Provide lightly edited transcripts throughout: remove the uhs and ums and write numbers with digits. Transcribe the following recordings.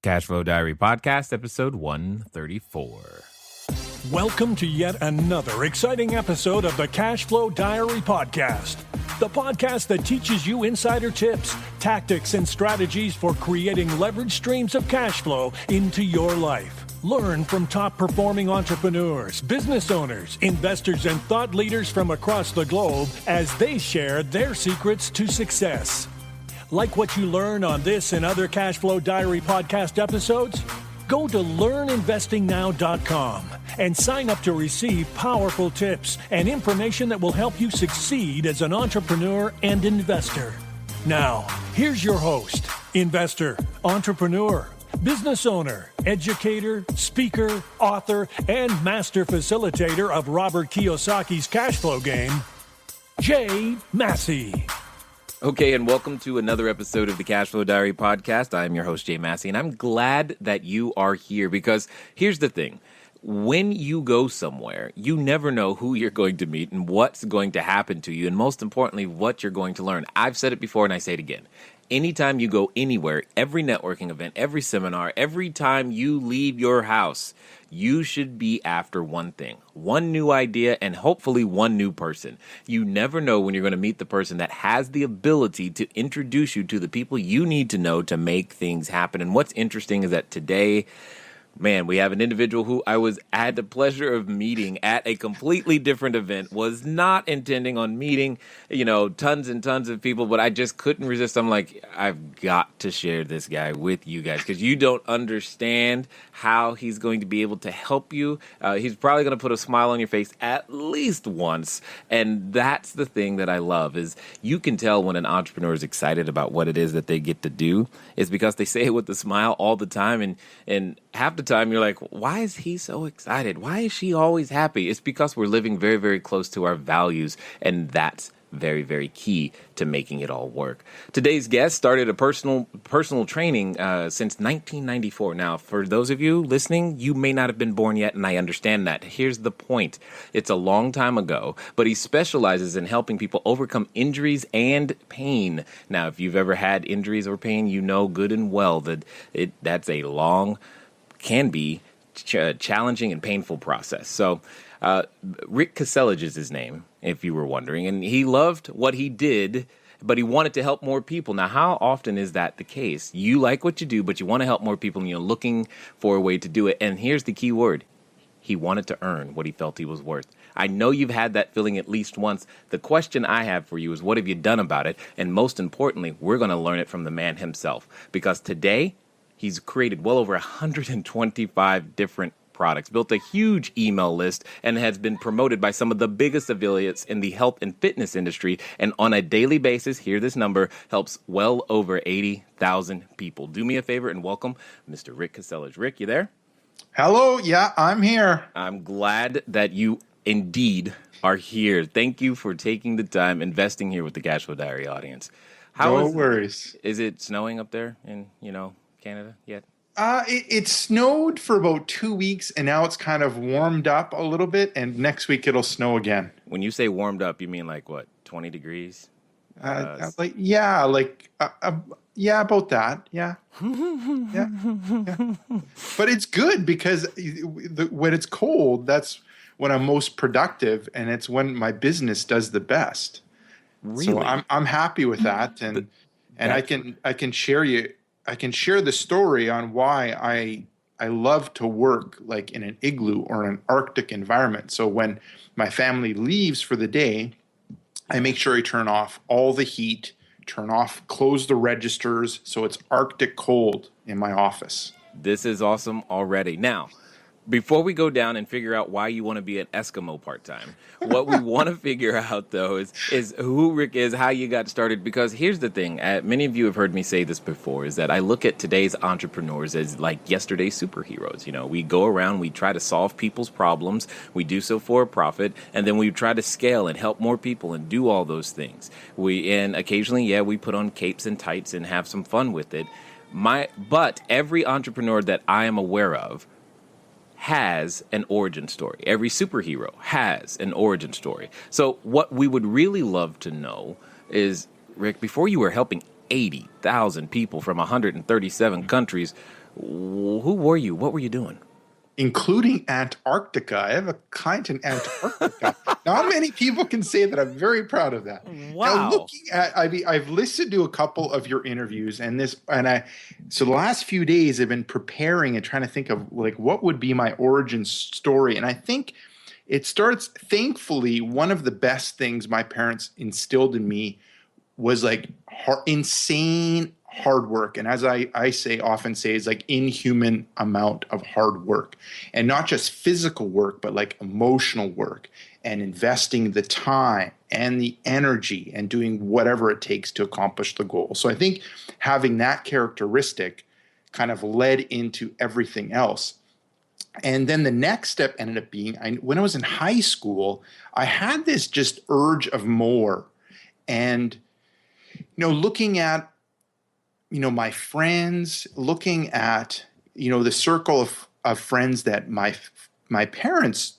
Cashflow Diary Podcast, episode 134. Welcome to yet another exciting episode of the Cashflow Diary Podcast, the podcast that teaches you insider tips, tactics, and strategies for creating leverage streams of cash flow into your life. Learn from top-performing entrepreneurs, business owners, investors, and thought leaders from across the globe as they share their secrets to success. Like what you learn on this and other Cashflow Diary podcast episodes? Go to learninvestingnow.com and sign up to receive powerful tips and information that will help you succeed as an entrepreneur and investor. Now, here's your host, investor, entrepreneur, business owner, educator, speaker, author, and master facilitator of Robert Kiyosaki's cash flow game, Jay Massey. Okay, and welcome to another episode of the Cashflow Diary Podcast. I'm your host, Jay Massey, and I'm glad that you are here because here's the thing. When you go somewhere, you never know who you're going to meet and what's going to happen to you, and most importantly, what you're going to learn. I've said it before, and I say it again. Anytime you go anywhere, every networking event, every seminar, every time you leave your house, you should be after one thing, one new idea, and hopefully one new person. You never know when you're going to meet the person that has the ability to introduce you to the people you need to know to make things happen. And what's interesting is that today, man, we have an individual who I had the pleasure of meeting at a completely different event, was not intending on meeting, tons and tons of people, but I just couldn't resist. I'm like, I've got to share this guy with you guys because you don't understand how he's going to be able to help you. He's probably going to put a smile on your face at least once. And that's the thing that I love is you can tell when an entrepreneur is excited about what it is that they get to do. It's because they say it with a smile all the time. And half the time you're like, why is he so excited? Why is she always happy? It's because we're living very, very close to our values, and that's very, very key to making it all work. Today's guest started a personal training since 1994. Now, for those of you listening, you may not have been born yet, and I understand that. Here's the point. It's a long time ago, but he specializes in helping people overcome injuries and pain. Now, if you've ever had injuries or pain, you know good and well that that's a long, can be challenging and painful process. So Rick Kaselj is his name, if you were wondering, and he loved what he did, but he wanted to help more people. Now, how often is that the case? You like what you do, but you want to help more people, and you're looking for a way to do it. And here's the key word. He wanted to earn what he felt he was worth. I know you've had that feeling at least once. The question I have for you is, what have you done about it? And most importantly, we're going to learn it from the man himself, because today he's created well over 125 different products, built a huge email list, and has been promoted by some of the biggest affiliates in the health and fitness industry. And on a daily basis, hear this number, helps well over 80,000 people. Do me a favor and welcome Mr. Rick Kaselj. Rick, you there? Hello. Yeah, I'm here. I'm glad that you indeed are here. Thank you for taking the time, investing here with the Cashflow Diary audience. No worries. Is it snowing up there in, Canada yet? It snowed for about 2 weeks, and now it's kind of warmed up a little bit, and next week it'll snow again. When you say warmed up, you mean like what, 20 degrees? About that. Yeah. yeah. But it's good because when it's cold, that's when I'm most productive, and it's when my business does the best. Really? So I'm happy with that, and I can share the story on why I love to work like in an igloo or an Arctic environment. So when my family leaves for the day, I make sure I turn off all the heat, close the registers, so it's Arctic cold in my office. This is awesome already. Now, before we go down and figure out why you want to be an Eskimo part-time, what we want to figure out, though, is who Rick is, how you got started. Because here's the thing. Many of you have heard me say this before, is that I look at today's entrepreneurs as like yesterday's superheroes. We go around, we try to solve people's problems. We do so for a profit. And then we try to scale and help more people and do all those things. And occasionally, we put on capes and tights and have some fun with it. But every entrepreneur that I am aware of has an origin story. Every superhero has an origin story. So what we would really love to know is, Rick, before you were helping 80,000 people from 137 countries, Who were you? What were you doing? Including Antarctica. I have a client in Antarctica. Not many people can say that. I'm very proud of that. Wow. Now, looking at, I've listened to a couple of your interviews, so the last few days I've been preparing and trying to think of like what would be my origin story. And I think it starts, thankfully, one of the best things my parents instilled in me was like insane hard work. And as I often say, is like inhuman amount of hard work, and not just physical work, but like emotional work and investing the time and the energy and doing whatever it takes to accomplish the goal. So I think having that characteristic kind of led into everything else. And then the next step ended up being, when I was in high school, I had this just urge of more. And, looking at, my friends, looking at, the circle of friends that my parents,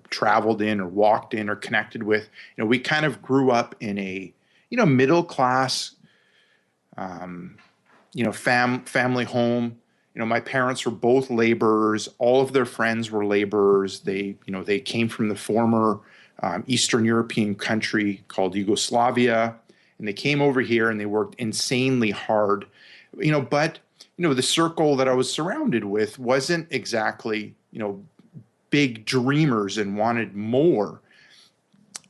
traveled in or walked in or connected with, we kind of grew up in a, middle class, family home. My parents were both laborers. All of their friends were laborers. They came from the former Eastern European country called Yugoslavia, and they came over here and they worked insanely hard. But the circle that I was surrounded with wasn't exactly big dreamers and wanted more.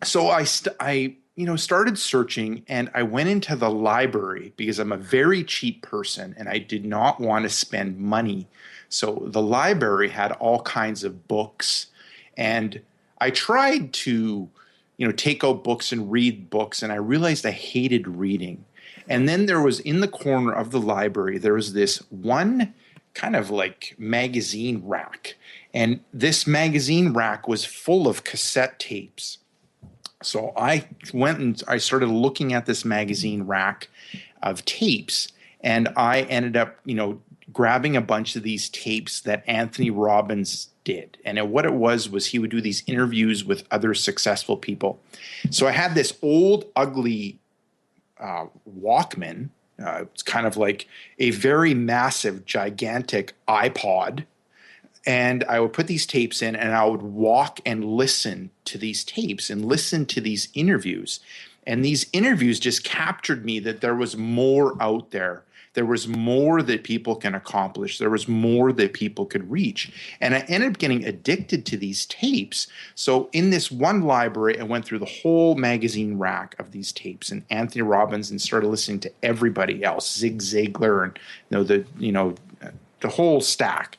So I started searching, and I went into the library because I'm a very cheap person and I did not want to spend money. So the library had all kinds of books, and I tried to, take out books and read books, and I realized I hated reading. And then there was, in the corner of the library, there was this one kind of like magazine rack. And this magazine rack was full of cassette tapes. So I went and I started looking at this magazine rack of tapes, and I ended up, grabbing a bunch of these tapes that Anthony Robbins did. And what it was he would do these interviews with other successful people. So I had this old, ugly Walkman. It's kind of like a very massive, gigantic iPod. And I would put these tapes in, and I would walk and listen to these tapes and listen to these interviews. And these interviews just captured me that there was more out there. There was more that people can accomplish. There was more that people could reach. And I ended up getting addicted to these tapes. So in this one library, I went through the whole magazine rack of these tapes and Anthony Robbins, and started listening to everybody else, Zig Ziglar, and the whole stack.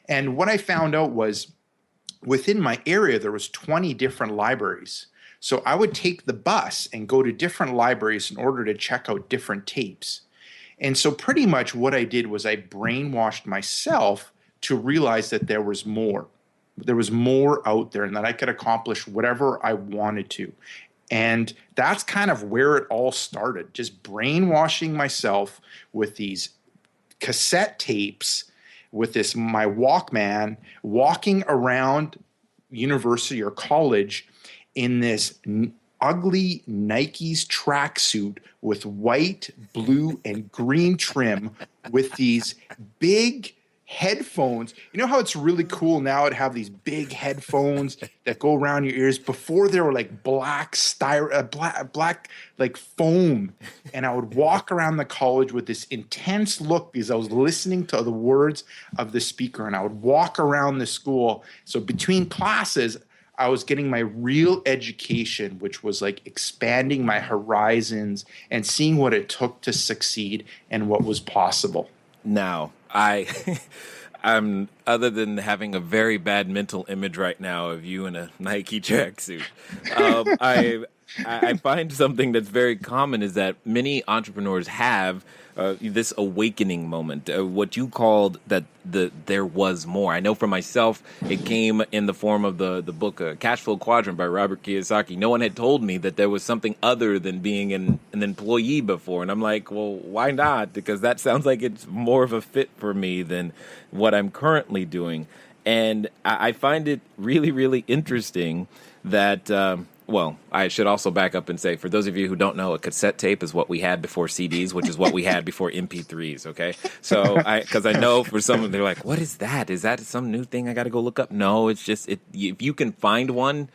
And what I found out was within my area, there was 20 different libraries. So I would take the bus and go to different libraries in order to check out different tapes. And so pretty much what I did was I brainwashed myself to realize that there was more. There was more out there, and that I could accomplish whatever I wanted to. And that's kind of where it all started, just brainwashing myself with these cassette tapes, with my Walkman, walking around university or college in this ugly Nike's tracksuit with white, blue, and green trim, with these big headphones. You know how it's really cool now to have these big headphones that go around your ears? Before they were like black like foam. And I would walk around the college with this intense look because I was listening to the words of the speaker, and I would walk around the school. So between classes, I was getting my real education, which was like expanding my horizons and seeing what it took to succeed and what was possible. Now, I'm other than having a very bad mental image right now of you in a Nike tracksuit, I find something that's very common is that many entrepreneurs have this awakening moment, what you called that there was more. I know for myself, it came in the form of the book Cashflow Quadrant by Robert Kiyosaki. No one had told me that there was something other than being an employee before. And I'm like, well, why not? Because that sounds like it's more of a fit for me than what I'm currently doing. And I find it really, really interesting that Well, I should also back up and say, for those of you who don't know, a cassette tape is what we had before CDs, which is what we had before MP3s, okay? So, because I know for some, they're like, what is that? Is that some new thing I got to go look up? No, it's just, if you can find one,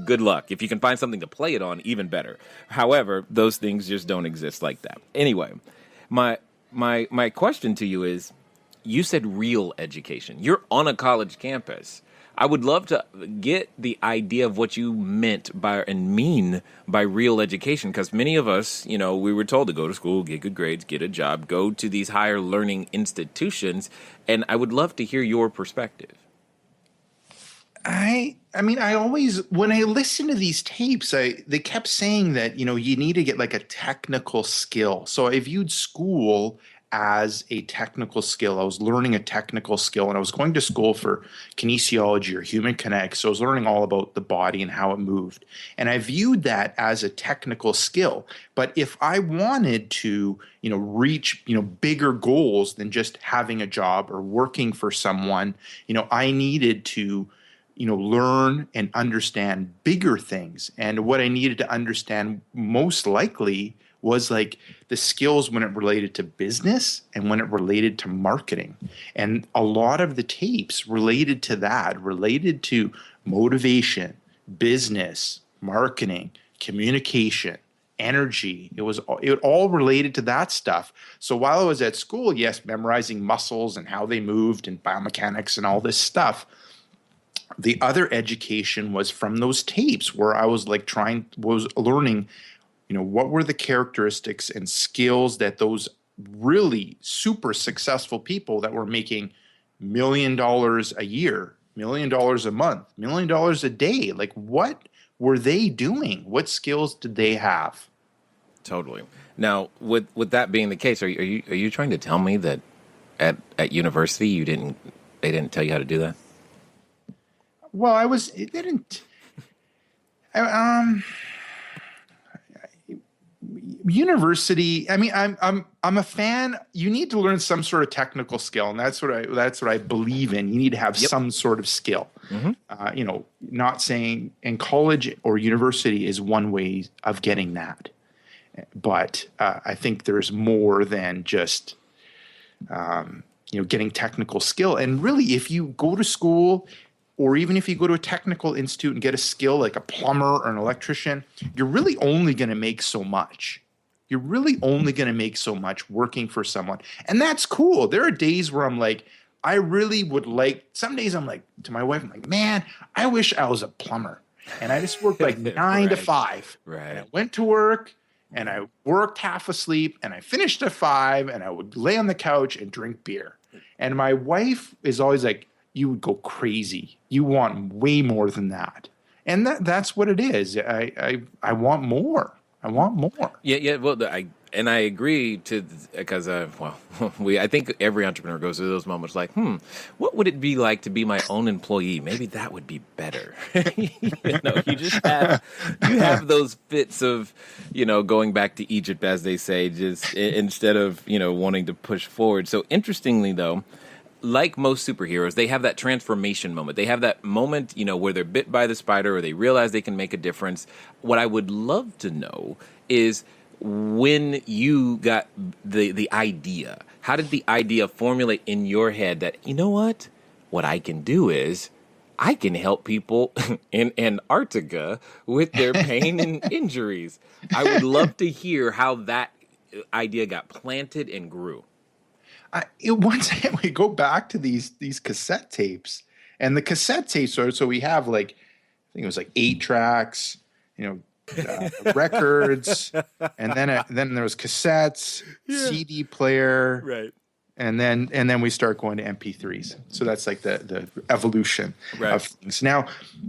good luck. If you can find something to play it on, even better. However, those things just don't exist like that. Anyway, my question to you is, you said real education. You're on a college campus. I would love to get the idea of what you meant by and mean by real education, because many of us, we were told to go to school, get good grades, get a job, go to these higher learning institutions, and I would love to hear your perspective. I mean, I always, when I listen to these tapes, they kept saying that, you need to get like a technical skill. So I viewed school as a technical skill. I was learning a technical skill, and I was going to school for kinesiology or human kinetics. So I was learning all about the body and how it moved. And I viewed that as a technical skill. But if I wanted to, reach, bigger goals than just having a job or working for someone, I needed to, learn and understand bigger things. And what I needed to understand most likely was like the skills when it related to business and when it related to marketing. And a lot of the tapes related to that, related to motivation, business, marketing, communication, energy. It all related to that stuff. So while I was at school, yes, memorizing muscles and how they moved and biomechanics and all this stuff, the other education was from those tapes where I was learning what were the characteristics and skills that those really super successful people that were making $1 million a year, $1 million a month, $1 million a day, like what were they doing? What skills did they have? Totally. Now, with that being the case, are you trying to tell me that at university they didn't tell you how to do that? Well, university, I mean, I'm a fan. You need to learn some sort of technical skill, and that's what I believe in. You need to have some sort of skill. Mm-hmm. Not saying in college or university is one way of getting that, but I think there's more than just getting technical skill. And really, if you go to school, or even if you go to a technical institute and get a skill like a plumber or an electrician, you're really only going to make so much. You're really only going to make so much working for someone. And that's cool. There are days where I'm like, I really would like, some days I'm like, to my wife, I'm like, man, I wish I was a plumber. And I just worked like 9 to 5. Right. And I went to work and I worked half asleep and I finished at 5 and I would lay on the couch and drink beer. And my wife is always like, you would go crazy. You want way more than that. And that's what it is. I want more. I want more. Yeah. Well, I agree because I think every entrepreneur goes through those moments like, what would it be like to be my own employee? Maybe that would be better. You just have those fits of, going back to Egypt, as they say, just instead of, wanting to push forward. So interestingly, though, like most superheroes, they have that transformation moment. They have that moment, where they're bit by the spider or they realize they can make a difference. What I would love to know is when you got the idea, how did the idea formulate in your head that, what I can do is I can help people in Antarctica with their pain and injuries. I would love to hear how that idea got planted and grew. Once we go back to these cassette tapes, and the cassette tapes are, so we have I think it was 8 tracks, records, and then there was cassettes, CD player, right, and then we start going to MP3s. So that's like the evolution of things. Now,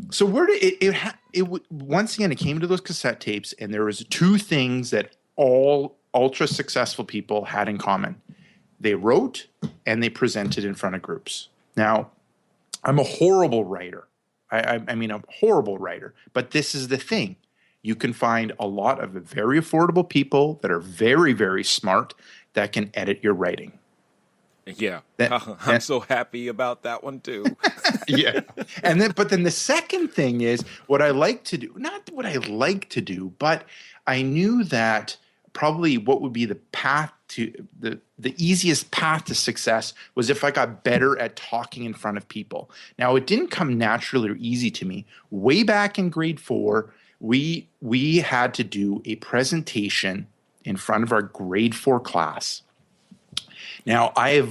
so where did it once again it came to those cassette tapes, and there was 2 things that all ultra successful people had in common. They wrote and they presented in front of groups. Now, I'm a horrible writer. I mean, a horrible writer. But this is the thing. You can find a lot of very affordable people that are very, very smart that can edit your writing. Yeah. That, I'm so happy about that one too. yeah. But then the second thing is what I like to do, not what I like to do, but I knew that probably what would be the path to the easiest path to success was if I got better at talking in front of people. Now, it didn't come naturally or easy to me. Way back in grade 4, we had to do a presentation in front of our grade 4 class. Now, I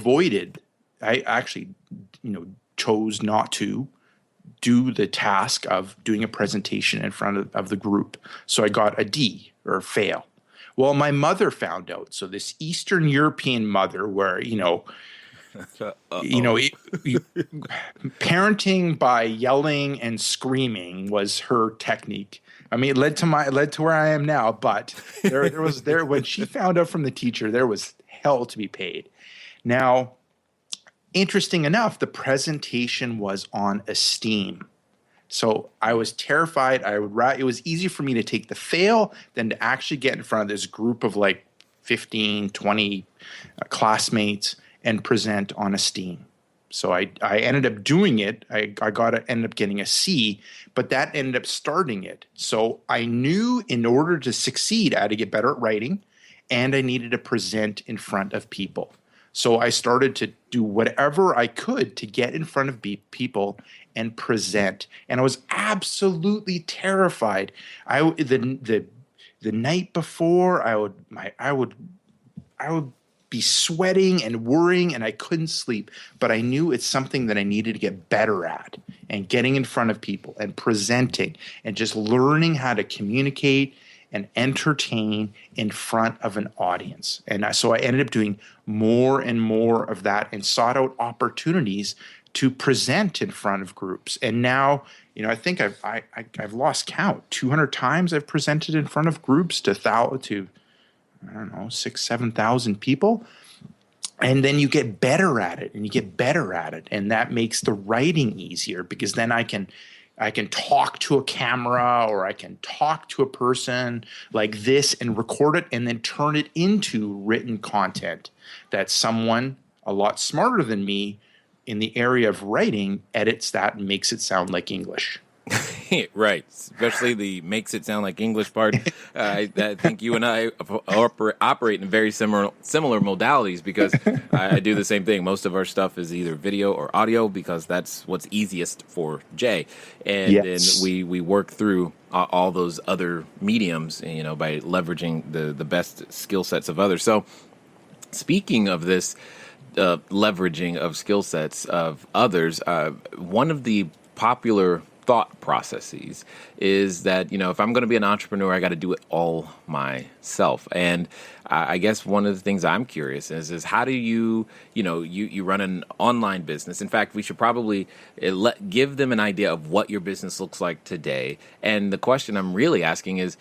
actually, chose not to do the task of doing a presentation in front of the group. So I got a D, or a fail. Well, my mother found out. So this Eastern European mother, where, parenting by yelling and screaming was her technique. I mean, it led to where I am now, but there was when she found out from the teacher, there was hell to be paid. Now, interesting enough, the presentation was on esteem. So I was terrified. It was easier for me to take the fail than to actually get in front of this group of like 15, 20 classmates and present on esteem. So I ended up doing it. I ended up getting a C, but that ended up starting it. So I knew in order to succeed, I had to get better at writing, and I needed to present in front of people. So I started to do whatever I could to get in front of people and present. And I was absolutely terrified. The night before, I would be sweating and worrying, and I couldn't sleep. But I knew it's something that I needed to get better at, and getting in front of people and presenting and just learning how to communicate and entertain in front of an audience. And so I ended up doing more and more of that and sought out opportunities to present in front of groups. And now, I think I've lost count. 200 times I've presented in front of groups to 6,000-7,000 people. And then you get better at it, and that makes the writing easier, because then I can talk to a camera, or I can talk to a person like this and record it and then turn it into written content that someone a lot smarter than me in the area of writing edits that and makes it sound like English. Right. Especially the makes it sound like English part. I think you and I operate in very similar modalities, because I do the same thing. Most of our stuff is either video or audio, because that's what's easiest for Jay. And then we work through all those other mediums, by leveraging the best skill sets of others. So speaking of this leveraging of skill sets of others, one of the popular thought processes is that, if I'm going to be an entrepreneur, I got to do it all myself. And I guess one of the things I'm curious is how do you run an online business? In fact, we should probably give them an idea of what your business looks like today. And the question I'm really asking is,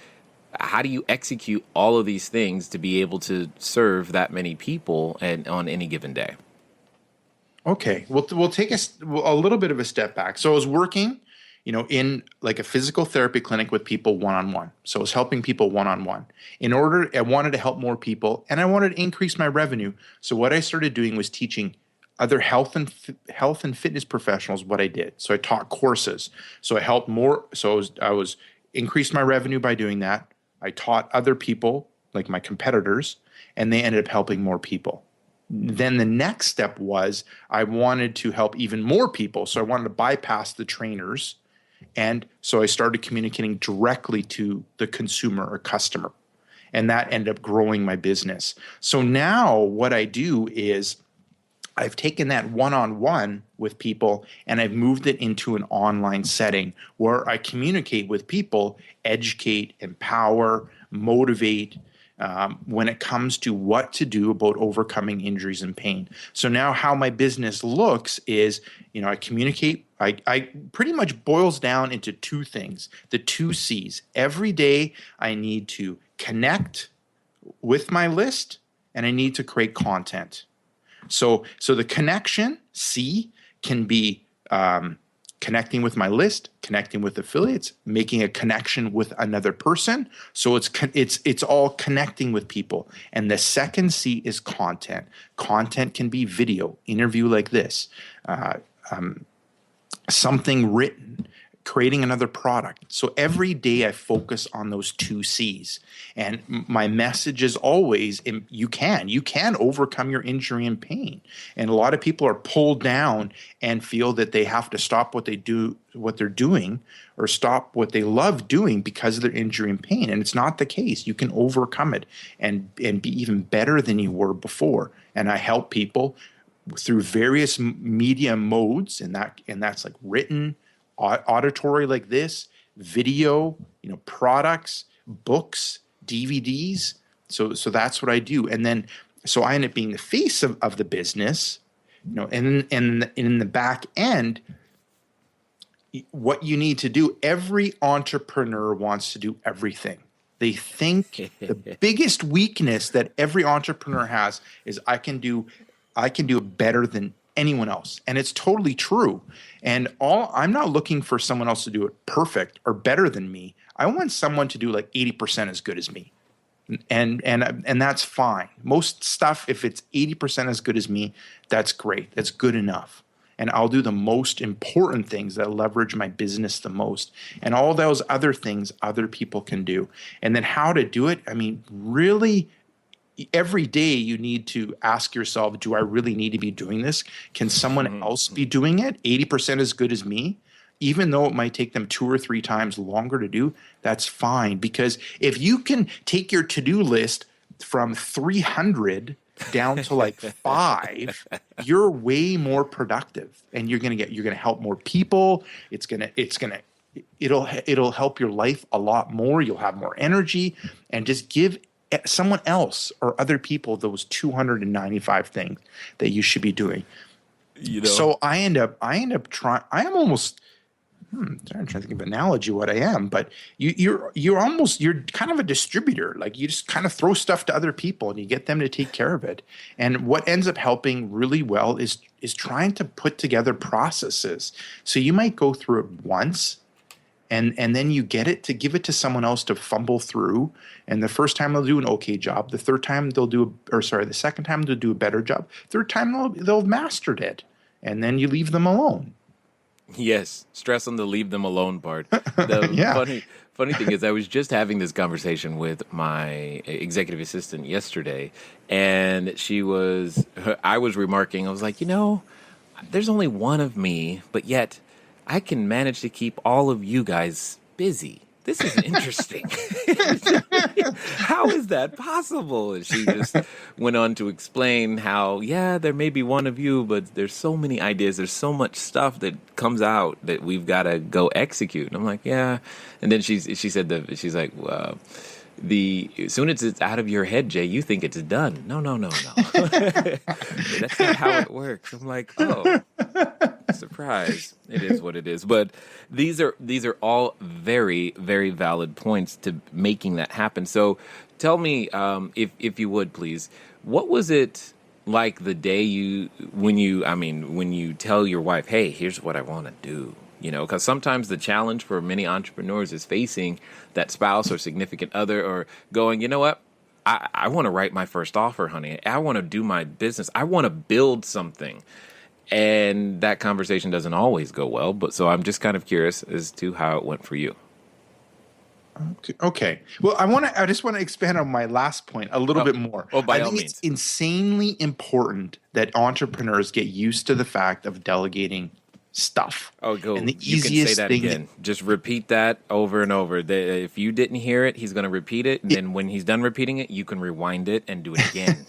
how do you execute all of these things to be able to serve that many people and on any given day? Okay, we'll take a little bit of a step back. So I was working, in like a physical therapy clinic with people one-on-one. So I was helping people one-on-one. I wanted to help more people, and I wanted to increase my revenue. So what I started doing was teaching other health and fitness professionals what I did. So I taught courses. So I helped more. So I was increased my revenue by doing that. I taught other people, like my competitors, and they ended up helping more people. Then the next step was I wanted to help even more people. So I wanted to bypass the trainers. And so I started communicating directly to the consumer or customer. And that ended up growing my business. So now what I do is I've taken that one-on-one with people and I've moved it into an online setting where I communicate with people, educate, empower, motivate, when it comes to what to do about overcoming injuries and pain. So now how my business looks is, I communicate. I pretty much boils down into two things, the two C's. Every day I need to connect with my list and I need to create content. So the connection, C, can be connecting with my list, connecting with affiliates, making a connection with another person. So it's all connecting with people. And the second C is content. Content can be video, interview like this, something written, creating another product. So every day I focus on those two C's. And my message is always, you can overcome your injury and pain. And a lot of people are pulled down and feel that they have to stop what they're doing, or stop what they love doing because of their injury and pain. And it's not the case. You can overcome it and be even better than you were before. And I help people through various media modes, and that's like written, auditory like this, video, products, books, DVDs. So that's what I do. And then, so I end up being the face of the business, and in the back end, what you need to do, every entrepreneur wants to do everything. They think the biggest weakness that every entrepreneur has is I can do it better than anyone else. And it's totally true. And I'm not looking for someone else to do it perfect or better than me. I want someone to do like 80% as good as me. And that's fine. Most stuff, if it's 80% as good as me, that's great. That's good enough. And I'll do the most important things that leverage my business the most. And all those other things other people can do. And then how to do it, really, every day you need to ask yourself, do I really need to be doing this? Can someone else be doing it 80% as good as me? Even though it might take them 2 or 3 times longer to do, that's fine. Because if you can take your to-do list from 300 down to like 5, you're way more productive, and you're going to help more people. It'll help your life a lot more. You'll have more energy, and just give someone else or other people those 295 things that you should be doing. So I end up trying. I am almost. I'm trying to think of an analogy what I am, but you're kind of a distributor. Like, you just kind of throw stuff to other people and you get them to take care of it. And what ends up helping really well is trying to put together processes. So you might go through it once, and then you get it to give it to someone else to fumble through. And the first time they'll do an okay job. The second time they'll do a better job. Third time they'll have mastered it. And then you leave them alone. Yes, stress on the leave them alone part. The funny thing is, I was just having this conversation with my executive assistant yesterday, and I was remarking, I was like, there's only one of me, but yet I can manage to keep all of you guys busy. This is interesting. How is that possible? And she just went on to explain how, there may be one of you, but there's so many ideas. There's so much stuff that comes out that we've got to go execute. And I'm like, yeah. And then she said she's like, well, as soon as it's out of your head, Jay, you think it's done. No. That's not how it works. I'm like, oh, surprise. It is what it is. But these are all very, very valid points to making that happen. So tell me, if you would, please, what was it like the day when you tell your wife, hey, here's what I want to do? Because sometimes the challenge for many entrepreneurs is facing that spouse or significant other, or going, you know what? I want to write my first offer, honey. I want to do my business. I want to build something. And that conversation doesn't always go well. But so I'm just kind of curious as to how it went for you. Okay. Well, I just want to expand on my last point a little bit more. Oh, by all means. It's insanely important that entrepreneurs get used to the fact of delegating stuff. Oh, go. And you can say that again. Just repeat that over and over. If you didn't hear it, he's going to repeat it. And then when he's done repeating it, you can rewind it and do it again.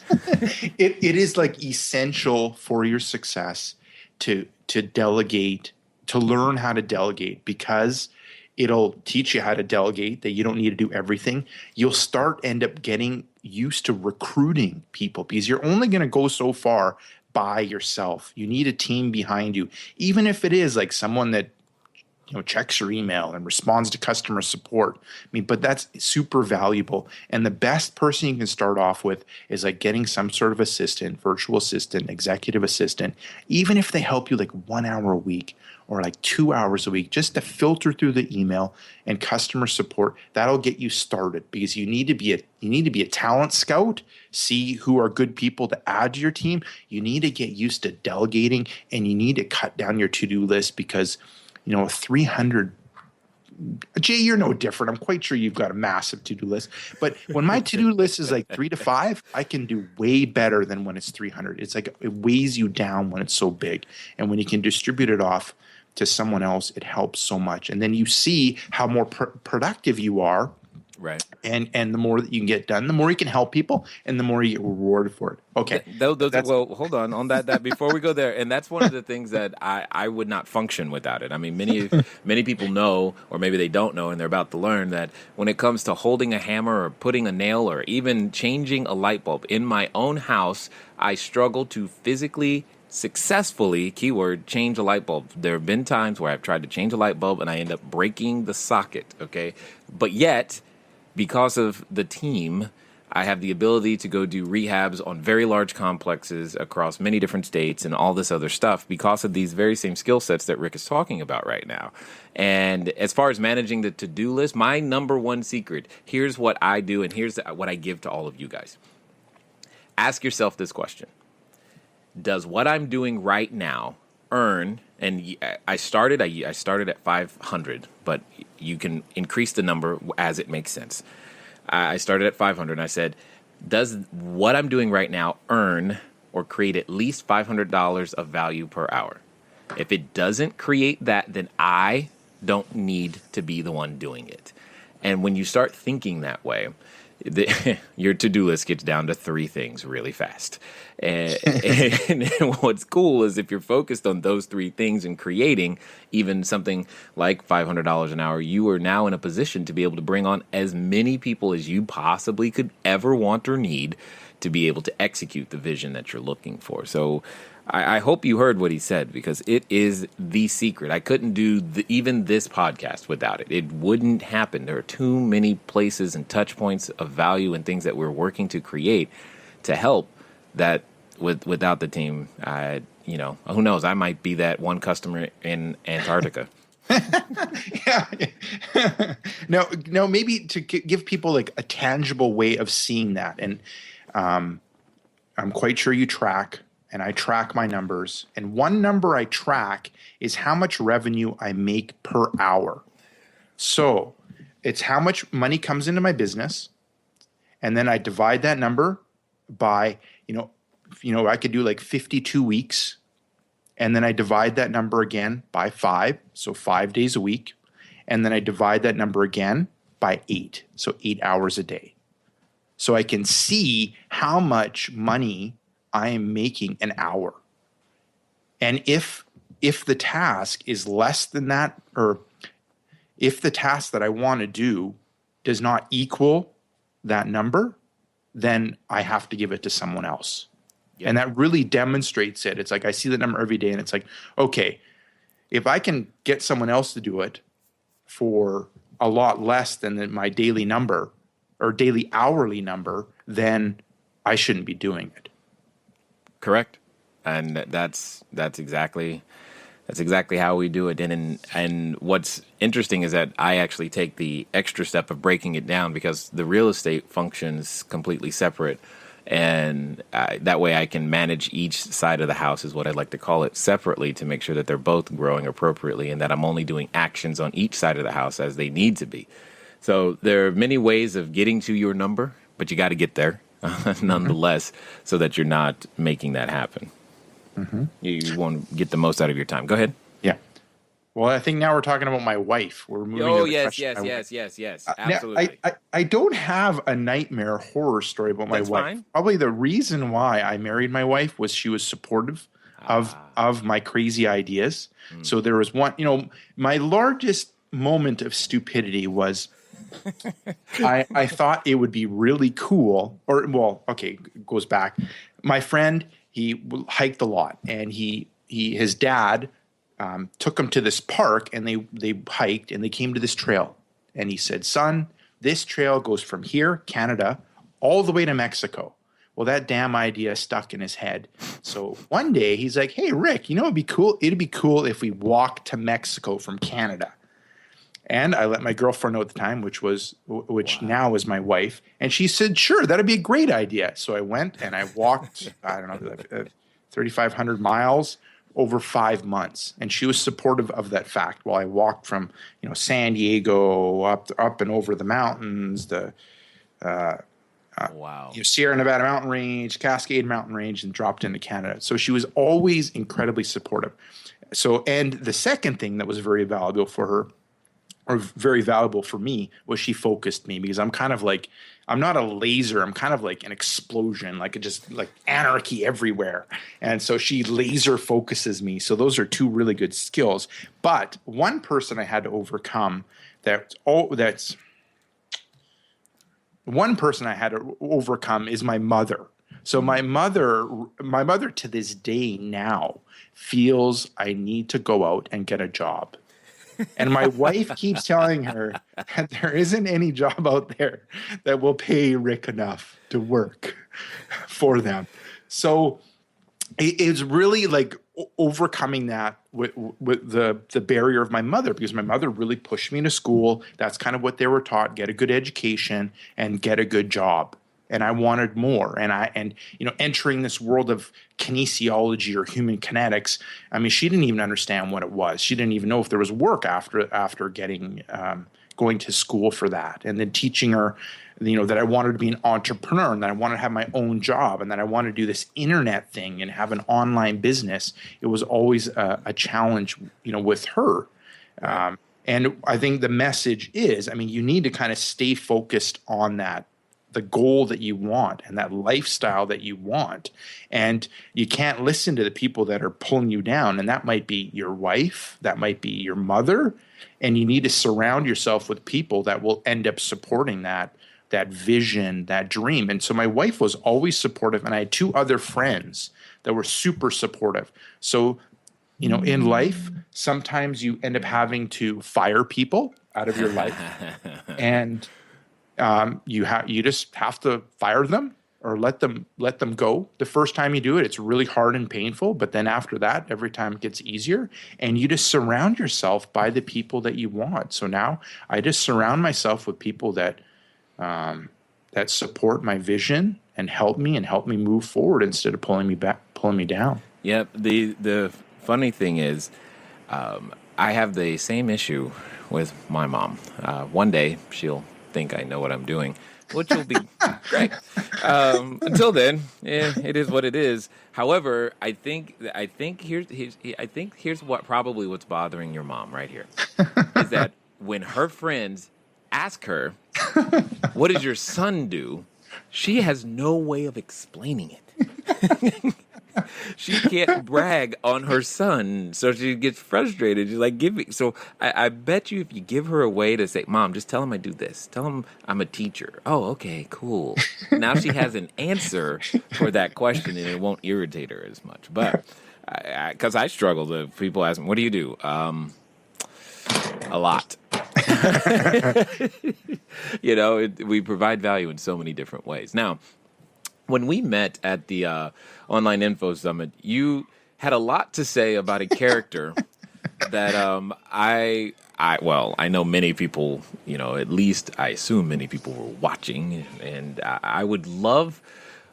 It is like essential for your success to delegate, to learn how to delegate, because it'll teach you how to delegate, that you don't need to do everything. You'll end up getting used to recruiting people, because you're only going to go so far by yourself. You need a team behind you, even if it is like someone that checks your email and responds to customer support. I mean, but that's super valuable. And the best person you can start off with is like getting some sort of assistant, virtual assistant, executive assistant, even if they help you like 1 hour a week or like 2 hours a week, just to filter through the email and customer support. That'll get you started, because you need to be a talent scout, see who are good people to add to your team. You need to get used to delegating, and you need to cut down your to-do list, because 300. Jay, you're no different. I'm quite sure you've got a massive to-do list. But when my to-do list is like 3 to 5, I can do way better than when it's 300. It's like it weighs you down when it's so big. And when you can distribute it off to someone else, it helps so much. And then you see how more productive you are. Right. And the more that you can get done, the more you can help people, and the more you get rewarded for it. Okay. Well, hold on that before we go there. And that's one of the things that I would not function without it. I mean, many people know, or maybe they don't know, and they're about to learn that when it comes to holding a hammer or putting a nail or even changing a light bulb in my own house, I struggle to physically successfully, keyword, change a light bulb. There have been times where I've tried to change a light bulb and I end up breaking the socket, okay? But yet, because of the team, I have the ability to go do rehabs on very large complexes across many different states and all this other stuff because of these very same skill sets that Rick is talking about right now. And as far as managing the to-do list, my number one secret, here's what I do and here's what I give to all of you guys. Ask yourself this question. Does what I'm doing right now earn, and I started at 500, but you can increase the number as it makes sense. I started at 500 and I said, does what I'm doing right now earn or create at least $500 of value per hour? If it doesn't create that, then I don't need to be the one doing it. And when you start thinking that way, your to-do list gets down to 3 things really fast. And what's cool is if you're focused on those 3 things and creating even something like $500 an hour, you are now in a position to be able to bring on as many people as you possibly could ever want or need to be able to execute the vision that you're looking for. So I hope you heard what he said, because it is the secret. I couldn't do even this podcast without it. It wouldn't happen. There are too many places and touch points of value and things that we're working to create to help that without the team, who knows? I might be that one customer in Antarctica. Yeah. No, maybe to give people like a tangible way of seeing that. And I'm quite sure you track. And I track my numbers. And one number I track is how much revenue I make per hour. So it's how much money comes into my business. And then I divide that number by, I could do like 52 weeks. And then I divide that number again by 5. So 5 days a week. And then I divide that number again by 8. So 8 hours a day. So I can see how much money I am making an hour. And if the task is less than that, or if the task that I want to do does not equal that number, then I have to give it to someone else. Yep. And that really demonstrates it. It's like I see the number every day and it's like, okay, if I can get someone else to do it for a lot less than my daily number or daily hourly number, then I shouldn't be doing it. Correct, and that's exactly how we do it. And what's interesting is that I actually take the extra step of breaking it down, because the real estate functions completely separate, and that way I can manage each side of the house, is what I like to call it, separately, to make sure that they're both growing appropriately and that I'm only doing actions on each side of the house as they need to be. So there are many ways of getting to your number, but you got to get there. Nonetheless, so that you're not making that happen. Mm-hmm. You want to get the most out of your time. Go ahead. Yeah. Well, I think now we're talking about my wife. We're moving. Oh, yes. Absolutely. I don't have a nightmare horror story about my wife. Fine. Probably the reason why I married my wife was she was supportive of my crazy ideas. So there was one, my largest moment of stupidity was I thought it would be really cool, it goes back. My friend, he hiked a lot, and his dad took him to this park, and they hiked, and they came to this trail. And he said, son, this trail goes from here, Canada, all the way to Mexico. Well, that damn idea stuck in his head. So one day he's like, hey, Rick, you know, it'd be cool if we walked to Mexico from Canada. And I let my girlfriend know at the time, which now is my wife. And she said, sure, that'd be a great idea. So I went and I walked, 3,500 miles over 5 months. And she was supportive of that fact while I walked from, San Diego up and over the mountains, Sierra Nevada mountain range, Cascade mountain range, and dropped into Canada. So she was always incredibly supportive. So, and the second thing that was very valuable for her, or very valuable for me, was she focused me, because I'm kind of like, I'm not a laser. I'm kind of like an explosion, like anarchy everywhere. And so she laser focuses me. So those are two really good skills. But one person I had to overcome is my mother. So my mother to this day now feels I need to go out and get a job. And my wife keeps telling her that there isn't any job out there that will pay Rick enough to work for them. So it's really like overcoming that with the barrier of my mother, because my mother really pushed me into school. That's kind of what they were taught: get a good education and get a good job. And I wanted more. And entering this world of kinesiology or human kinetics, I mean, she didn't even understand what it was. She didn't even know if there was work after getting going to school for that. And then teaching her, that I wanted to be an entrepreneur, and that I wanted to have my own job, and that I wanted to do this internet thing and have an online business. It was always a challenge, with her. And I think the message is, you need to kind of stay focused on that, the goal that you want and that lifestyle that you want. And you can't listen to the people that are pulling you down. And that might be your wife, that might be your mother. And you need to surround yourself with people that will end up supporting that vision, that dream. And so my wife was always supportive, and I had two other friends that were super supportive. So, in life, sometimes you end up having to fire people out of your life. And you just have to fire them or let them go. The first time you do it, it's really hard and painful, but then after that, every time it gets easier, and you just surround yourself by the people that you want. So now I just surround myself with people that support my vision and help me move forward instead of pulling me down. Yep. The funny thing is, I have the same issue with my mom. One day she'll think I know what I'm doing, which will be great. Until then, it is what it is. However, I think here's what's bothering your mom right here is that when her friends ask her, "What does your son do?" she has no way of explaining it. She can't brag on her son, so she gets frustrated. She's like, "Give me." So I bet you, if you give her a way to say, "Mom, just tell him I do this. Tell him I'm a teacher." Oh, okay, cool. Now she has an answer for that question, and it won't irritate her as much. But because I struggle with people asking, "What do you do?" A lot. We provide value in so many different ways. Now, when we met at the Online Info Summit, you had a lot to say about a character that I know many people, at least I assume many people were watching, and I would love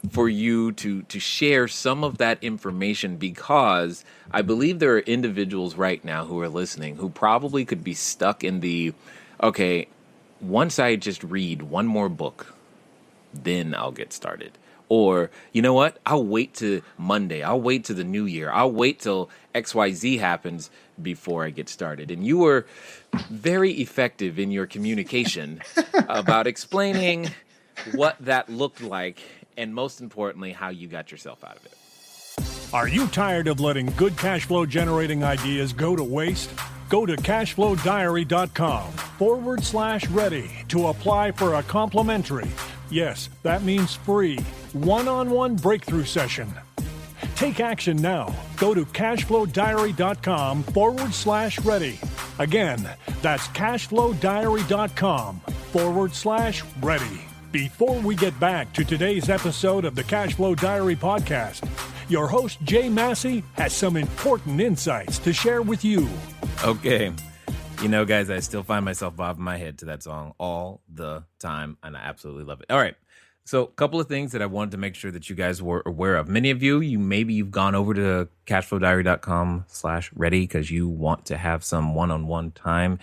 for you to share some of that information, because I believe there are individuals right now who are listening who probably could be stuck in the, okay, once I just read one more book, then I'll get started. Or, you know what? I'll wait to Monday. I'll wait to the new year. I'll wait till XYZ happens before I get started. And you were very effective in your communication about explaining what that looked like, and most importantly, how you got yourself out of it. Are you tired of letting good cash flow generating ideas go to waste? Go to cashflowdiary.com/ready to apply for a complimentary, yes, that means free, one-on-one breakthrough session. Take action now. Go to cashflowdiary.com/ready. Again, that's cashflowdiary.com/ready. Before we get back to today's episode of the Cashflow Diary podcast, your host, Jay Massey, has some important insights to share with you. Okay. You know, guys, I still find myself bobbing my head to that song all the time, and I absolutely love it. All right. So a couple of things that I wanted to make sure that you guys were aware of. Many of maybe you've gone over to cashflowdiary.com/ready because you want to have some one-on-one time.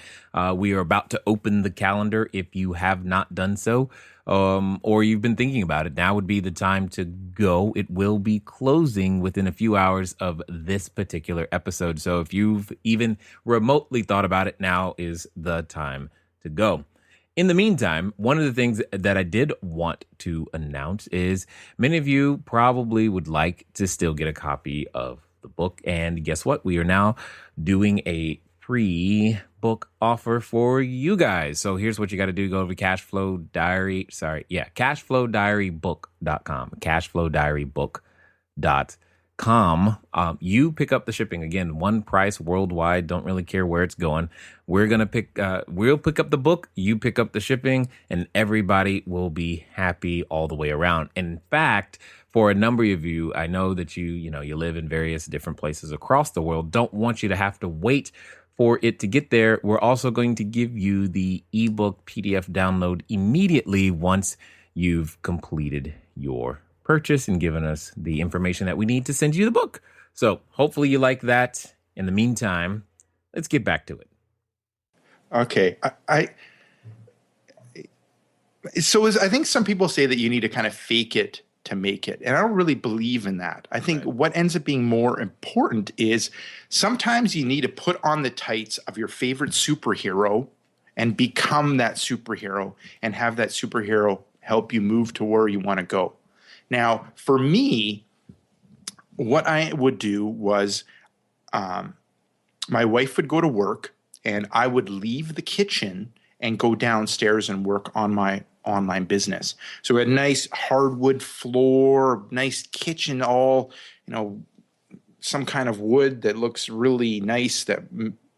We are about to open the calendar if you have not done so, or you've been thinking about it. Now would be the time to go. It will be closing within a few hours of this particular episode. So if you've even remotely thought about it, now is the time to go. In the meantime, one of the things that I did want to announce is many of you probably would like to still get a copy of the book. And guess what? We are now doing a free book offer for you guys. So here's what you got to do. Go over to cashflowdiarybook.com, cashflowdiarybook.com. You pick up the shipping. Again, one price worldwide. Don't really care where it's going. We'll pick up the book, you pick up the shipping, and everybody will be happy all the way around. In fact, for a number of you, I know that you live in various different places across the world. Don't want you to have to wait for it to get there. We're also going to give you the ebook PDF download immediately once you've completed your purchase and given us the information that we need to send you the book. So hopefully you like that. In the meantime, let's get back to it. Okay. I think some people say that you need to kind of fake it to make it. And I don't really believe in that. I think what ends up being more important is sometimes you need to put on the tights of your favorite superhero and become that superhero and have that superhero help you move to where you want to go. Now, for me, what I would do was my wife would go to work and I would leave the kitchen and go downstairs and work on my online business. So we had a nice hardwood floor, nice kitchen, all, some kind of wood that looks really nice that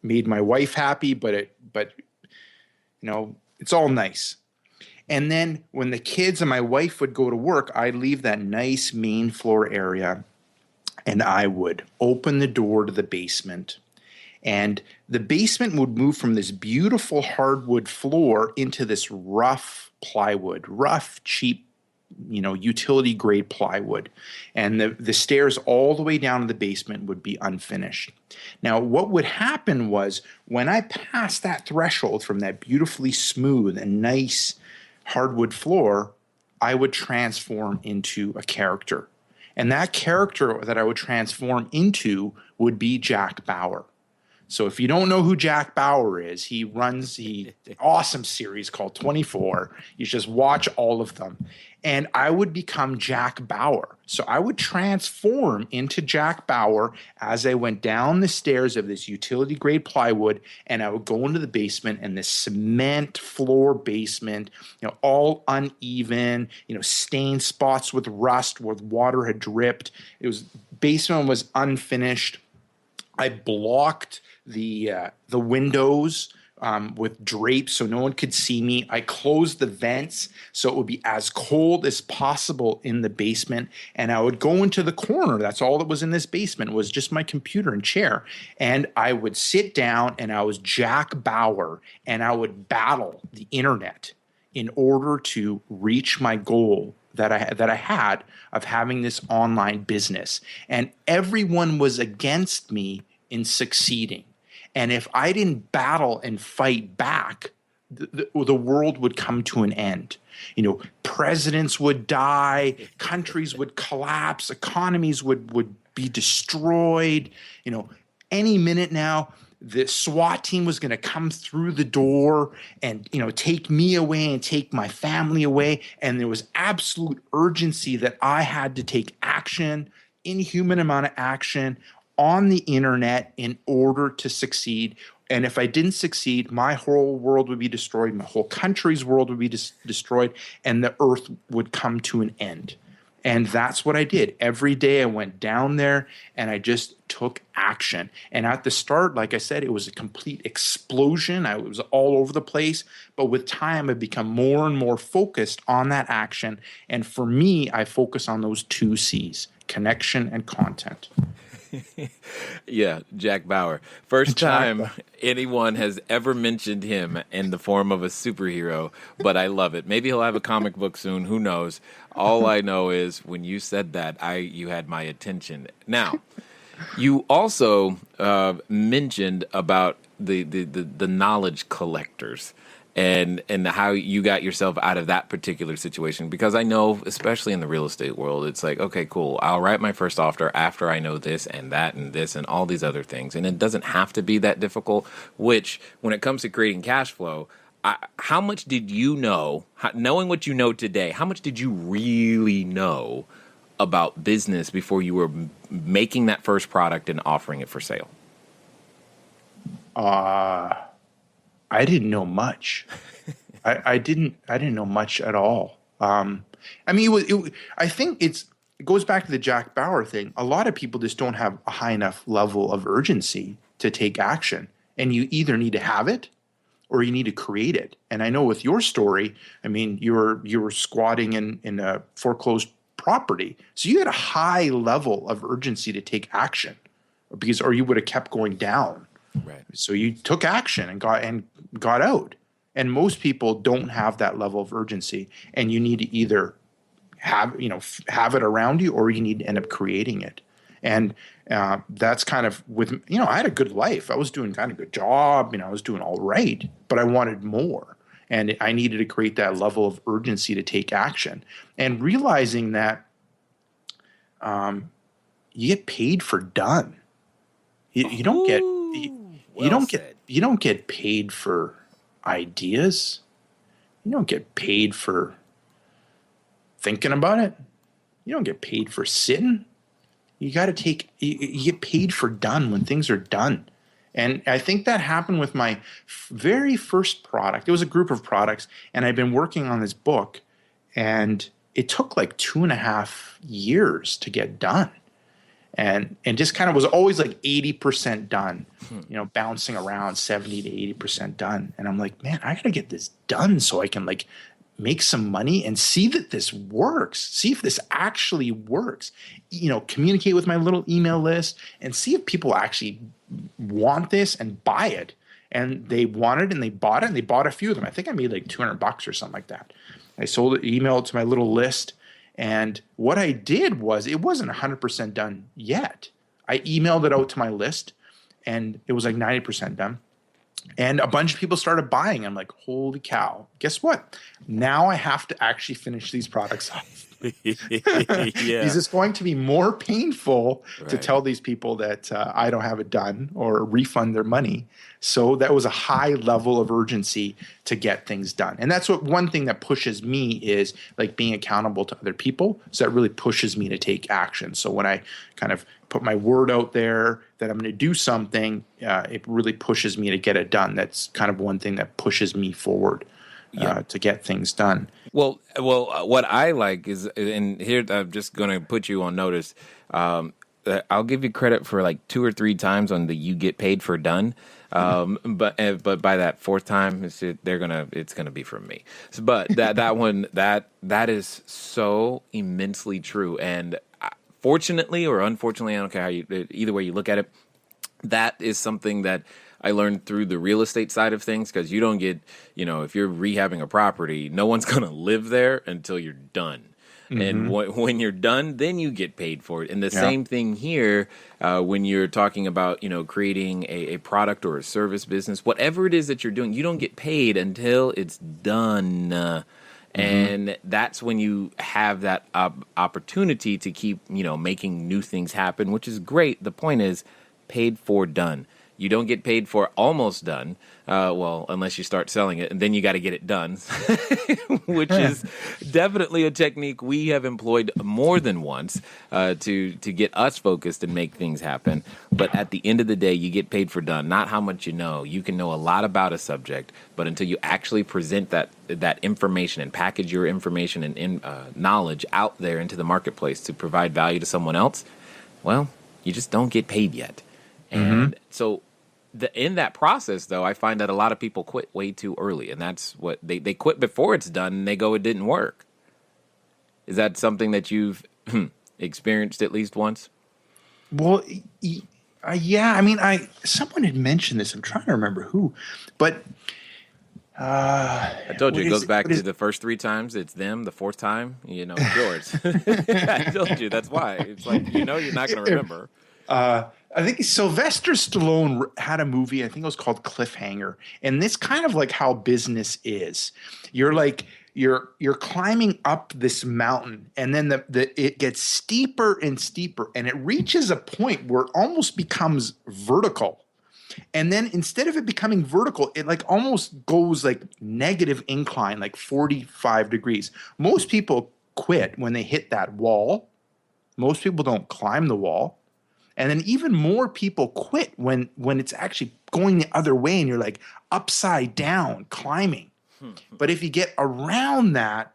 made my wife happy, but it's all nice. And then when the kids and my wife would go to work, I'd leave that nice main floor area and I would open the door to the basement. And the basement would move from this beautiful hardwood floor into this rough plywood, rough, cheap, utility grade plywood. And the stairs all the way down to the basement would be unfinished. Now, what would happen was when I passed that threshold from that beautifully smooth and nice hardwood floor, I would transform into a character. And that character that I would transform into would be Jack Bauer. So if you don't know who Jack Bauer is, he runs the awesome series called 24. You just watch all of them. And I would become Jack Bauer. So I would transform into Jack Bauer as I went down the stairs of this utility grade plywood, and I would go into the basement, and this cement floor basement, all uneven, stained spots with rust where water had dripped. Basement was unfinished. I blocked the windows with drapes so no one could see me. I closed the vents so it would be as cold as possible in the basement. And I would go into the corner. That's all that was in this basement was just my computer and chair. And I would sit down and I was Jack Bauer and I would battle the internet in order to reach my goal that I had of having this online business. And everyone was against me in succeeding. And if I didn't battle and fight back, the world would come to an end. Presidents would die, countries would collapse, economies would be destroyed. Any minute now, the SWAT team was going to come through the door and, take me away and take my family away. And there was absolute urgency that I had to take action, inhuman amount of action on the internet in order to succeed. And if I didn't succeed, my whole world would be destroyed. My whole country's world would be destroyed, and the earth would come to an end. And that's what I did. Every day I went down there and I just took action. And at the start, like I said, it was a complete explosion. I was all over the place. But with time, I've become more and more focused on that action. And for me, I focus on those 2 C's, connection and content. Yeah, Jack Bauer. First time anyone has ever mentioned him in the form of a superhero, but I love it. Maybe he'll have a comic book soon. Who knows? All I know is when you said that, you had my attention. Now, you also mentioned about the knowledge collectors. And how you got yourself out of that particular situation. Because I know, especially in the real estate world, it's like, okay, cool, I'll write my first offer after I know this and that and this and all these other things. And it doesn't have to be that difficult, which when it comes to creating cash flow, how much did you know, knowing what you know today, how much did you really know about business before you were making that first product and offering it for sale? I didn't know much. I didn't know much at all. I mean, I think it goes back to the Jack Bauer thing. A lot of people just don't have a high enough level of urgency to take action. And you either need to have it or you need to create it. And I know with your story, I mean, you were squatting in a foreclosed property. So you had a high level of urgency to take action or you would have kept going down. Right. So you took action and got out. And most people don't have that level of urgency, and you need to either have it around you or you need to end up creating it. And that's kind of with, I had a good life. I was doing kind of a good job. I was doing all right, but I wanted more. And I needed to create that level of urgency to take action and realizing that you get paid for done. You don't get you don't get paid for ideas. You don't get paid for thinking about it. You don't get paid for sitting. You get paid for done when things are done. And I think that happened with my very first product. It was a group of products, and I'd been working on this book, and it took like 2.5 years to get done. And just kind of was always like 80% done, bouncing around 70 to 80% done. And I'm like, man, I got to get this done so I can like make some money and see that this works. See if this actually works. Communicate with my little email list and see if people actually want this and buy it. And they wanted and they bought it, and they bought a few of them. I think I made like $200 or something like that. I sold it, emailed it to my little list. And what I did was, it wasn't 100% done yet. I emailed it out to my list, and it was like 90% done. And a bunch of people started buying. I'm like, holy cow. Guess what? Now I have to actually finish these products off. Yeah. Because it's going to be more painful to tell these people that I don't have it done or refund their money. So that was a high level of urgency to get things done. And that's one thing that pushes me is like being accountable to other people. So that really pushes me to take action. So when I kind of put my word out there that I'm going to do something, it really pushes me to get it done. That's kind of one thing that pushes me forward. To get things done. Well, what I like is, and here I'm just going to put you on notice. I'll give you credit for like 2 or 3 times on the you get paid for done. But by that 4th time, it's gonna be from me. So, but that one that is so immensely true. And fortunately or unfortunately, I don't care either way you look at it, that is something that I learned through the real estate side of things, because you don't get, if you're rehabbing a property, no one's going to live there until you're done. Mm-hmm. And when you're done, then you get paid for it. And the same thing here, when you're talking about, creating a product or a service business, whatever it is that you're doing, you don't get paid until it's done. And that's when you have that opportunity to keep, making new things happen, which is great. The point is paid for done. You don't get paid for almost done, well, unless you start selling it, and then you got to get it done, which is definitely a technique we have employed more than once to get us focused and make things happen. But at the end of the day, you get paid for done, not how much you know. You can know a lot about a subject, but until you actually present that information and package your information and knowledge out there into the marketplace to provide value to someone else, well, you just don't get paid yet. And so in that process, though, I find that a lot of people quit way too early, and that's what they quit before it's done, and they go, it didn't work. Is that something that you've experienced at least once? Well, yeah. I mean, someone had mentioned this. I'm trying to remember who, but I told you it goes back to the first 3 times. It's them. The 4th time, it's yours. I told you that's why. It's like you're not going to remember. I think Sylvester Stallone had a movie, I think it was called Cliffhanger. And this kind of like how business is. You're like, you're climbing up this mountain, and then it gets steeper and steeper, and it reaches a point where it almost becomes vertical. And then instead of it becoming vertical, it like almost goes like negative incline, like 45 degrees. Most people quit when they hit that wall. Most people don't climb the wall. And then even more people quit when it's actually going the other way and you're like upside down climbing. But if you get around that,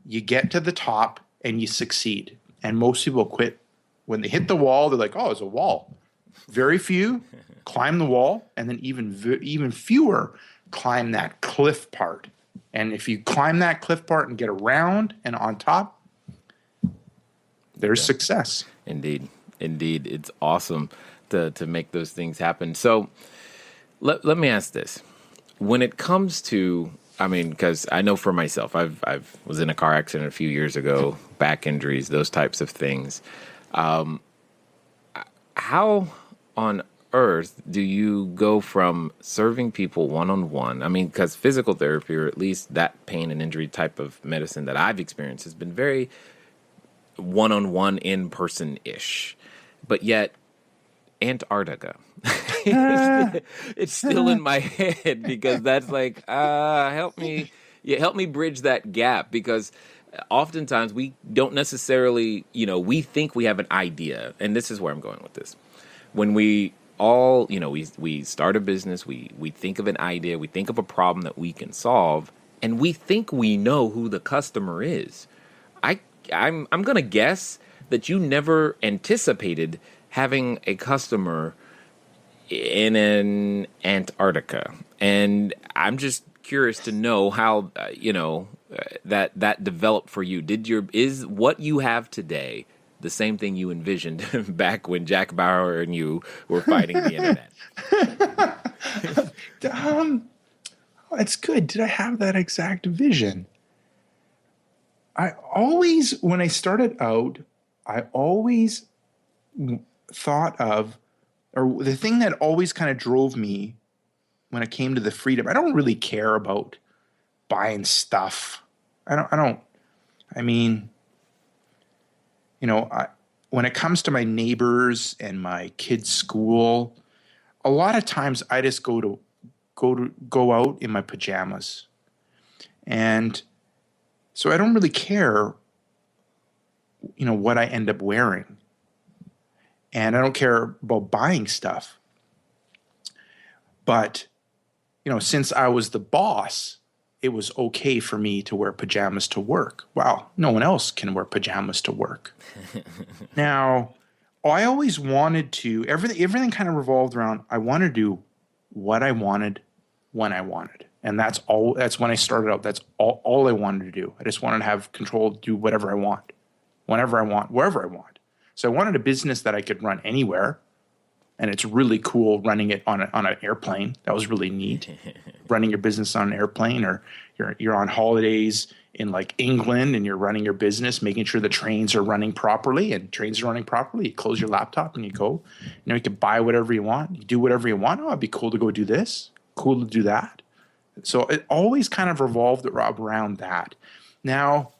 you get to the top and you succeed. And most people quit when they hit the wall. They're like, oh, it's a wall. Very few climb the wall, and then even fewer climb that cliff part. And if you climb that cliff part and get around and on top, there's success. Indeed. It's awesome to make those things happen. So let me ask this. When it comes to, because I know for myself, I was in a car accident a few years ago, back injuries, those types of things. How on earth do you go from serving people one-on-one? Because physical therapy, or at least that pain and injury type of medicine that I've experienced, has been very one-on-one, in-person-ish. But yet, Antarctica, it's still in my head, because that's like, help me bridge that gap, because oftentimes we don't necessarily, we think we have an idea, and this is where I'm going with this. When we all, we start a business, we think of an idea, we think of a problem that we can solve, and we think we know who the customer is. I'm going to guess that you never anticipated having a customer in an Antarctica. And I'm just curious to know how, that developed for you. Is what you have today the same thing you envisioned back when Jack Bauer and you were fighting the internet? It's good. Did I have that exact vision? When I started out, I always thought of, or the thing that always kind of drove me when it came to the freedom, I don't really care about buying stuff. When it comes to my neighbors and my kids' school, a lot of times I just go out in my pajamas. And so I don't really care, what I end up wearing. And I don't care about buying stuff. But, since I was the boss, it was okay for me to wear pajamas to work. Wow, no one else can wear pajamas to work. Now, I always wanted to, everything kind of revolved around, I want to do what I wanted when I wanted. And that's when I started out. That's all I wanted to do. I just wanted to have control, do whatever I want, whenever I want, wherever I want. So I wanted a business that I could run anywhere. And it's really cool running it on an airplane. That was really neat. Running your business on an airplane, or you're on holidays in like England and you're running your business, making sure the trains are running properly. And trains are running properly. You close your laptop and you go. You can buy whatever you want. You do whatever you want. Oh, it'd be cool to go do this. Cool to do that. So it always kind of revolved around that. Now,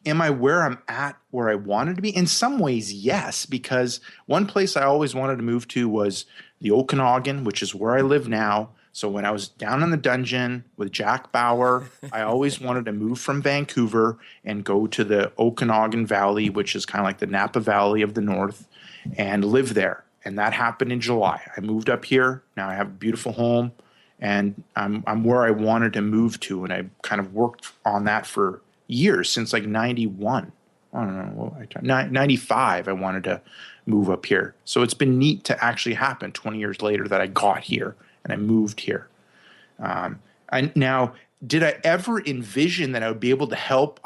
am I where I'm at where I wanted to be? In some ways, yes, because one place I always wanted to move to was the Okanagan, which is where I live now. So when I was down in the dungeon with Jack Bauer, I always wanted to move from Vancouver and go to the Okanagan Valley, which is kind of like the Napa Valley of the North, and live there. And that happened in July. I moved up here. Now I have a beautiful home, and I'm where I wanted to move to. And I kind of worked on that for years, since like 91. I don't know, 95, I wanted to move up here. So it's been neat to actually happen 20 years later that I got here and I moved here. Now, did I ever envision that I would be able to help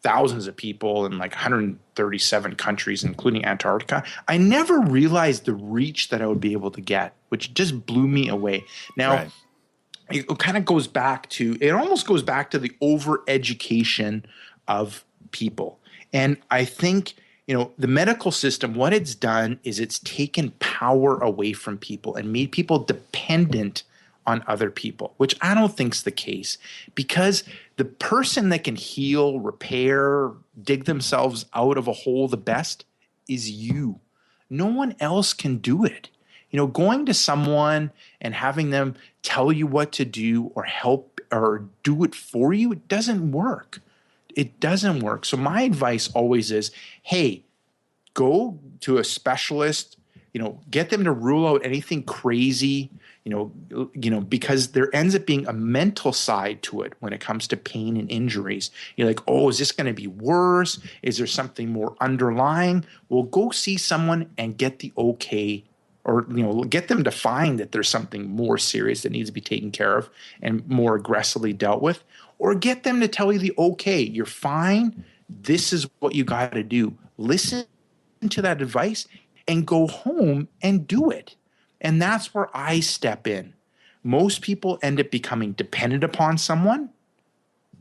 thousands of people in like 137 countries, including Antarctica? I never realized the reach that I would be able to get, which just blew me away. Now, right. It kind of goes back to, it almost goes back to the over-education of people. And I think, the medical system, what it's done is it's taken power away from people and made people dependent on other people, which I don't think is the case, because the person that can heal, repair, dig themselves out of a hole the best is you. No one else can do it. Going to someone and having them tell you what to do or help or do it for you, it doesn't work. It doesn't work. So my advice always is, hey, go to a specialist, get them to rule out anything crazy, because there ends up being a mental side to it when it comes to pain and injuries. You're like, oh, is this going to be worse? Is there something more underlying? Well, go see someone and get the okay, or get them to find that there's something more serious that needs to be taken care of and more aggressively dealt with, or get them to tell you the okay, you're fine, this is what you got to do. Listen to that advice and go home and do it. And that's where I step in. Most people end up becoming dependent upon someone,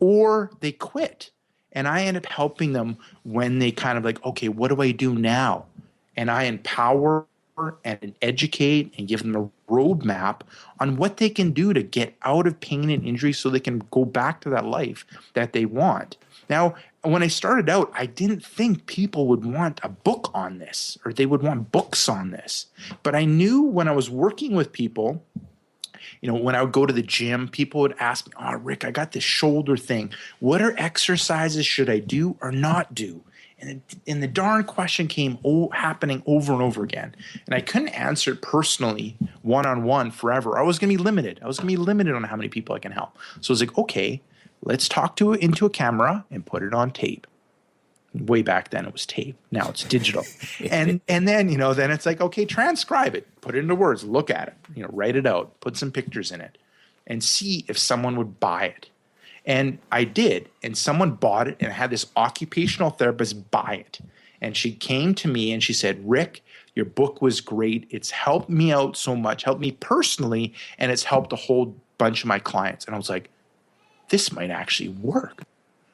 or they quit. And I end up helping them when they kind of like, okay, what do I do now? And I empower and educate and give them a roadmap on what they can do to get out of pain and injury so they can go back to that life that they want. Now, when I started out, I didn't think people would want a book on this or they would want books on this. But I knew when I was working with people, when I would go to the gym, people would ask me, oh, Rick, I got this shoulder thing. What are exercises should I do or not do? And the darn question came happening over and over again. And I couldn't answer it personally, one-on-one forever. I was going to be limited. I was going to be limited on how many people I can help. So I was like, okay, let's talk into a camera and put it on tape. Way back then it was tape. Now it's digital. and then, then it's like, okay, transcribe it, put it into words, look at it, write it out, put some pictures in it, and see if someone would buy it. And I did, and someone bought it, and I had this occupational therapist buy it. And she came to me and she said, Rick, your book was great. It's helped me out so much, helped me personally, and it's helped a whole bunch of my clients. And I was like, this might actually work.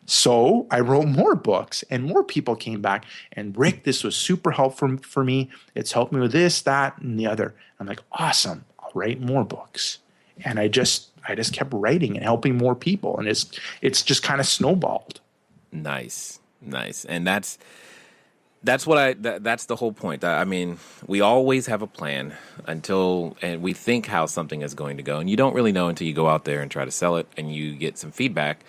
So I wrote more books, and more people came back, and Rick, this was super helpful for me. It's helped me with this, that, and the other. I'm like, awesome, I'll write more books. And I just kept writing and helping more people, and it's just kind of snowballed. Nice. And that's the whole point. I mean, we always have a plan and we think how something is going to go, and you don't really know until you go out there and try to sell it and you get some feedback,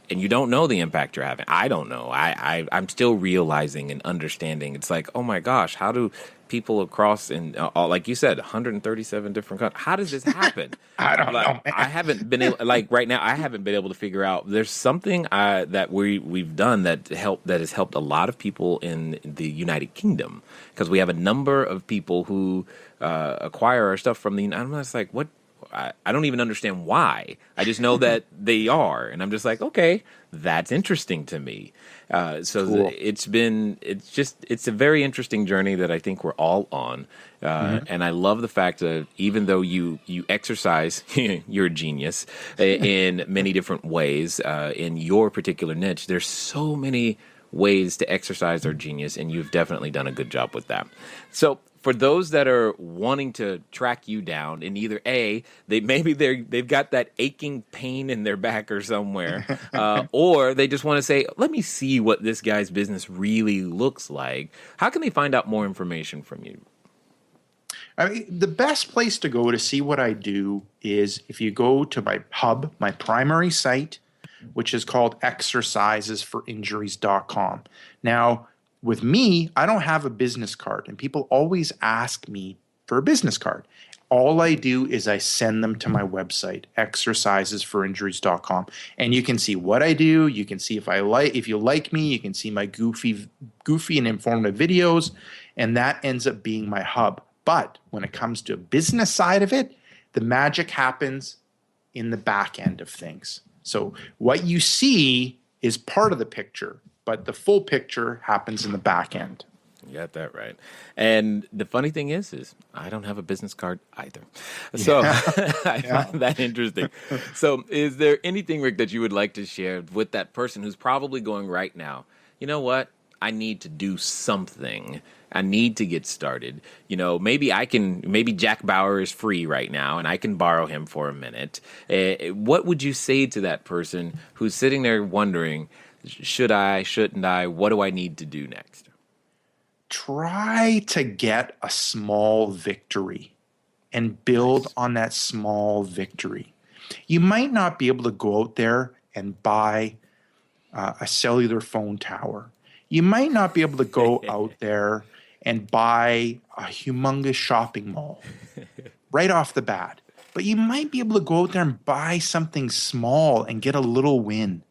and you don't know the impact you're having. I don't know. I'm still realizing and understanding. It's like, oh my gosh, how do people across like you said, 137 different countries, how does this happen? I don't know, man. I haven't been able, right now, I haven't been able to figure out. There's something that we've done that has helped a lot of people in the United Kingdom, because we have a number of people who acquire our stuff from the. I'm just like, what? I don't even understand why. I just know that they are, and I'm just like, okay, that's interesting to me. Cool. It's a very interesting journey that I think we're all on. And I love the fact that even though you exercise, you're a genius in many different ways in your particular niche, there's so many ways to exercise our genius, and you've definitely done a good job with that. So for those that are wanting to track you down, and either they've got that aching pain in their back or somewhere, or they just want to say, let me see what this guy's business really looks like, how can they find out more information from you? I mean, the best place to go to see what I do is if you go to my hub, my primary site, which is called exercisesforinjuries.com. Now, with me, I don't have a business card, and people always ask me for a business card. All I do is I send them to my website, exercisesforinjuries.com, and you can see what I do. You can see if you like me, you can see my goofy and informative videos, and that ends up being my hub. But when it comes to a business side of it, the magic happens in the back end of things. So what you see is part of the picture, but the full picture happens in the back end. You got that right. And the funny thing is I don't have a business card either. So I find that interesting. So is there anything, Rick, that you would like to share with that person who's probably going right now, you know what? I need to do something. I need to get started. Maybe Jack Bauer is free right now and I can borrow him for a minute. What would you say to that person who's sitting there wondering, should I, shouldn't I, what do I need to do next? Try to get a small victory and build on that small victory. You might not be able to go out there and buy a cellular phone tower. You might not be able to go out there and buy a humongous shopping mall right off the bat. But you might be able to go out there and buy something small and get a little win.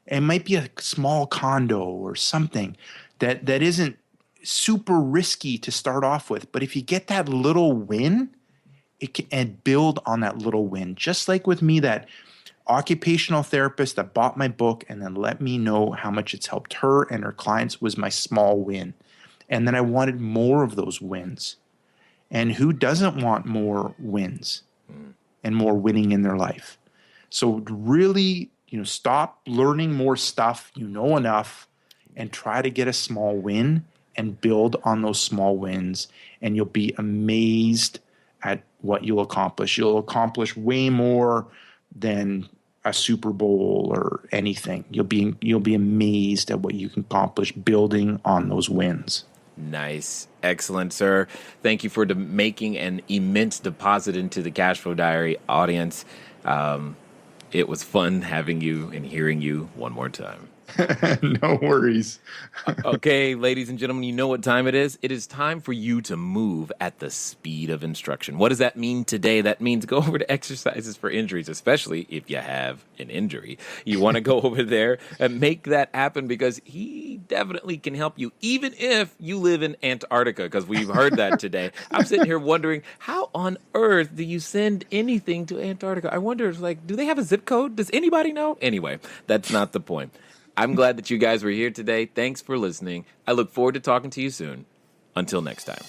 It might be a small condo or something that isn't super risky to start off with. But if you get that little win, and build on that little win. Just like with me, that occupational therapist that bought my book and then let me know how much it's helped her and her clients was my small win. And then I wanted more of those wins. And who doesn't want more wins and more winning in their life? So really, stop learning more stuff. Enough, and try to get a small win and build on those small wins. And you'll be amazed at what you'll accomplish. You'll accomplish way more than a Super Bowl or anything. You'll be amazed at what you can accomplish building on those wins. Nice. Excellent, sir. Thank you for making an immense deposit into the Cashflow Diary audience. It was fun having you and hearing you one more time. No worries. Okay, ladies and gentlemen, you know what time it is. It is time for you to move at the speed of instruction. What does that mean today? That means go over to Exercises for Injuries, especially if you have an injury. You want to go over there and make that happen because he definitely can help you, even if you live in Antarctica, because we've heard that today. I'm sitting here wondering, how on earth do you send anything to Antarctica? I wonder, do they have a zip code? Does anybody know? Anyway, that's not the point. I'm glad that you guys were here today. Thanks for listening. I look forward to talking to you soon. Until next time.